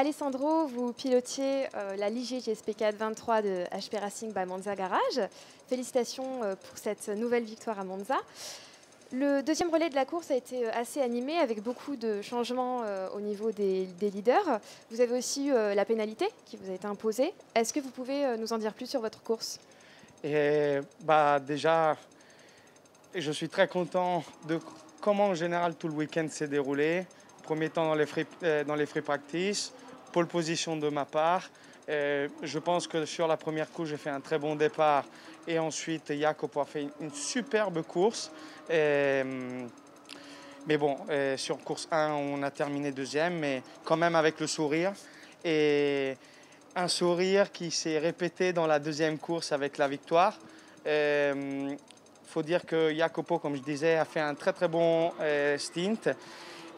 Alessandro, vous pilotiez la Ligier GSP4 23 de HP Racing by Monza Garage. Félicitations pour cette nouvelle victoire à Monza. Le deuxième relais de la course a été assez animé avec beaucoup de changements au niveau des leaders. Vous avez aussi eu la pénalité qui vous a été imposée. Est-ce que vous pouvez nous en dire plus sur votre course? Déjà, je suis très content de comment en général tout le week-end s'est déroulé. Premier temps dans les free practice, pole position de ma part. Je pense que sur la première course, j'ai fait un très bon départ. Et ensuite, Jacopo a fait une superbe course. Mais bon, sur course 1, on a terminé deuxième, mais quand même avec le sourire. Et un sourire qui s'est répété dans la deuxième course avec la victoire. Faut dire que Jacopo, comme je disais, a fait un très très bon stint.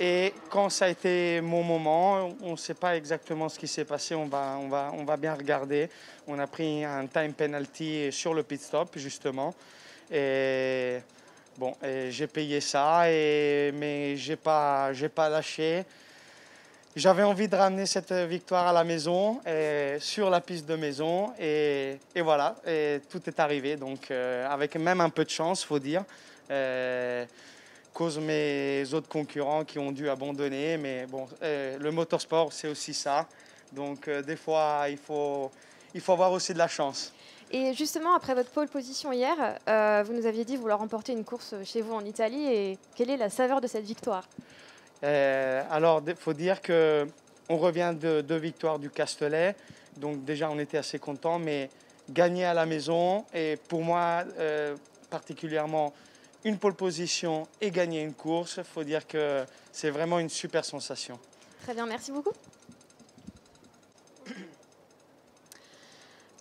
Et quand ça a été mon moment, on ne sait pas exactement ce qui s'est passé, on va bien regarder. On a pris un time penalty sur le pit stop, justement. Et bon, j'ai payé ça, mais j'ai pas lâché. J'avais envie de ramener cette victoire à la maison, sur la piste de maison. Et voilà, et tout est arrivé. Donc, avec même un peu de chance, il faut dire. Cause mes autres concurrents qui ont dû abandonner. Mais bon, le motorsport, c'est aussi ça. Donc, des fois, il faut avoir aussi de la chance. Et justement, après votre pole position hier, vous nous aviez dit vouloir remporter une course chez vous en Italie. Et quelle est la saveur de cette victoire? Alors, il faut dire qu'on revient de 2 victoires du Castellet. Donc déjà, on était assez contents. Mais gagner à la maison, et pour moi, particulièrement, une pole position et gagner une course, il faut dire que c'est vraiment une super sensation. Très bien, merci beaucoup.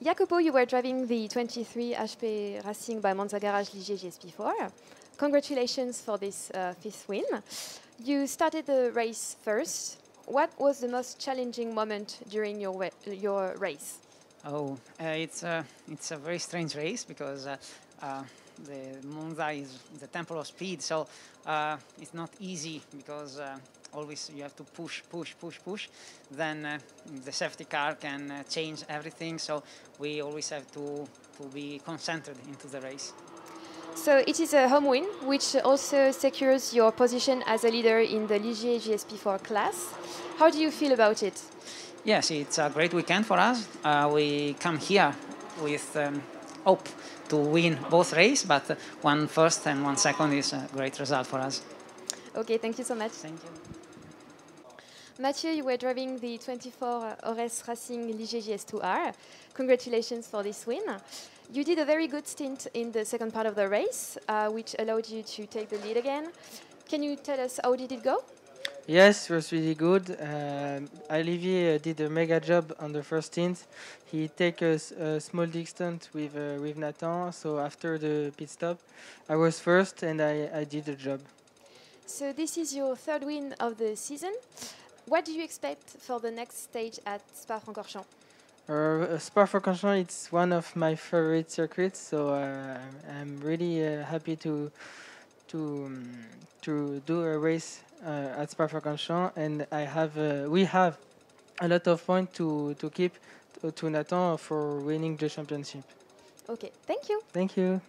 Jacopo, you were driving the 23 HP Racing by Monza Garage Ligier GSP4. Congratulations for this fifth win. You started the race first. What was the most challenging moment during your race? It's a very strange race because the Monza is the temple of speed, so it's not easy because always you have to push. Then the safety car can change everything, so we always have to be concentrated into the race. So it is a home win, which also secures your position as a leader in the Ligier GSP4 class. How do you feel about it? Yes, it's a great weekend for us. We come here with hope to win both races, but one first and one second is a great result for us. Okay, thank you so much. Thank you. Mathieu, you were driving the 24 Ores Racing Ligier GS2R. Congratulations for this win. You did a very good stint in the second part of the race, which allowed you to take the lead again. Can you tell us how did it go? Yes, it was really good. Olivier did a mega job on the first stint. He took a small distance with Nathan, so after the pit stop, I was first and I did the job. So this is your third win of the season. What do you expect for the next stage at Spa-Francorchamps? Spa-Francorchamps, it's one of my favorite circuits, so I'm really happy to do a race at Spa-Francorchamps, and we have a lot of points to keep to Nathan for winning the championship. Okay, thank you. Thank you.